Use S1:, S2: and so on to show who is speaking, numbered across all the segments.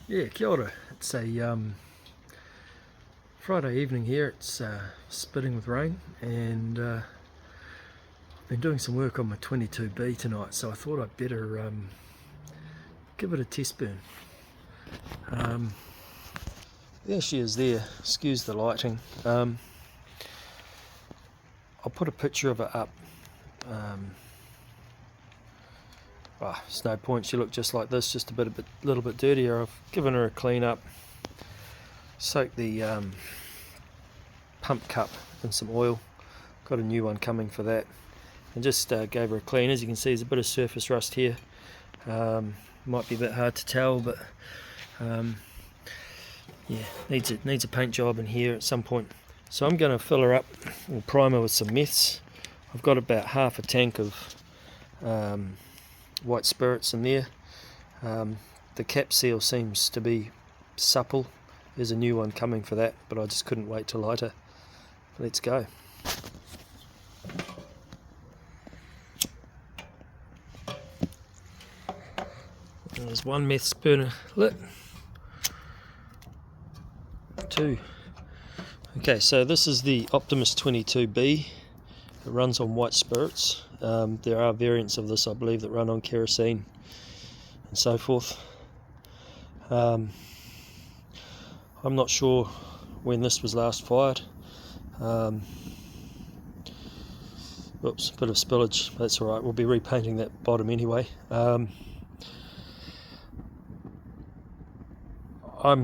S1: Yeah, kia ora. It's a Friday evening here. It's spitting with rain, and I've been doing some work on my 22B tonight, so I thought I'd better give it a test burn. There she is there, excuse the lighting. I'll put a picture of it up. There's no point, she looked just like this, just a little bit dirtier. I've given her a clean up, soaked the pump cup in some oil, got a new one coming for that, and just gave her a clean. As you can see, there's a bit of surface rust here. Might be a bit hard to tell, but yeah, needs a paint job in here at some point. So I'm going to fill her up, or prime her with some meths. I've got about half a tank of white spirits in there. The cap seal seems to be supple. There's a new one coming for that, but I just couldn't wait to light her. Let's go. There's one meth burner lit. Two. Okay, so this is the Optimus 22B. It runs on white spirits. There are variants of this, I believe, that run on kerosene and so forth. I'm not sure when this was last fired. Oops, bit of spillage. That's alright, we'll be repainting that bottom anyway. I'm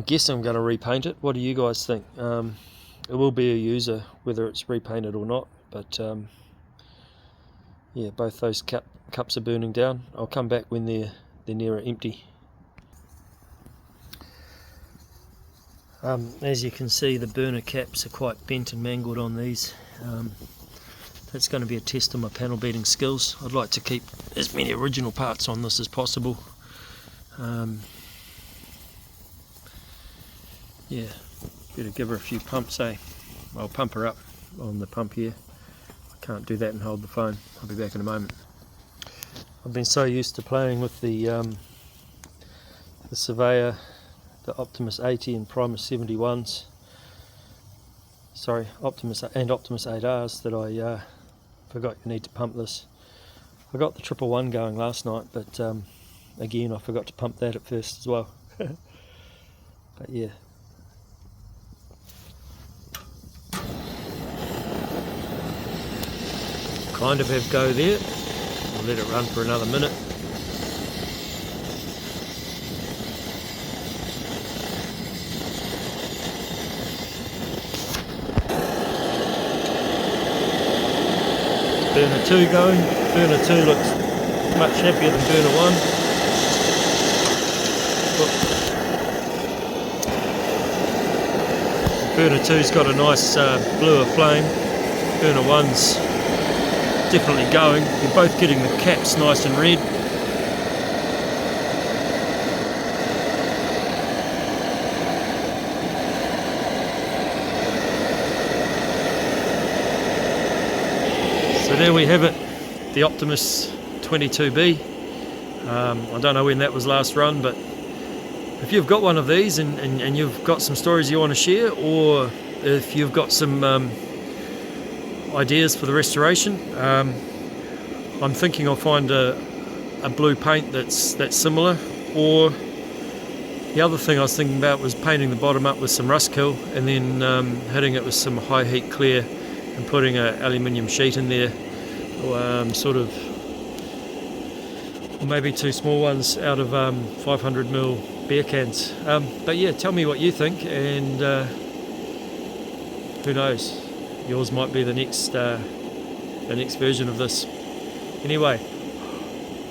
S1: guessing I'm going to repaint it. What do you guys think? It will be a user whether it's repainted or not, but yeah, both those cups are burning down. I'll come back when they're nearer empty. As you can see, the burner caps are quite bent and mangled on these. That's going to be a test of my panel beating skills. I'd like to keep as many original parts on this as possible. Yeah, better give her a few pumps, eh? I'll pump her up on the pump here. I can't do that and hold the phone. I'll be back in a moment. I've been so used to playing with the Surveyor, the Optimus 80 and Primus 71s. Sorry, Optimus and Optimus 8Rs that I forgot you need to pump this. I got the 111 going last night, but again I forgot to pump that at first as well. But yeah. Kind of have go there. I'll let it run for another minute. Burner 2 going. Burner 2 looks much happier than burner 1. Burner 2's got a nice bluer flame. Burner 1's definitely going. They're both getting the caps nice and red. So there we have it, the Optimus 22B. I don't know when that was last run, but if you've got one of these and you've got some stories you want to share, or if you've got some ideas for the restoration, I'm thinking I'll find a blue paint that's similar, or the other thing I was thinking about was painting the bottom up with some rust kill and then hitting it with some high heat clear and putting an aluminium sheet in there, or or maybe two small ones out of 500ml beer cans. But yeah, tell me what you think, and who knows, yours might be the next version of this. Anyway, I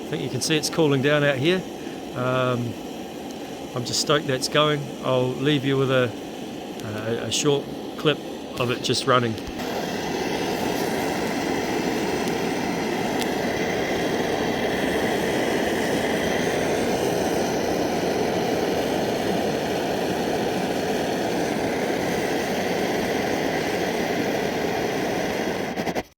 S1: think you can see it's cooling down out here. I'm just stoked that's going. I'll leave you with a short clip of it just running.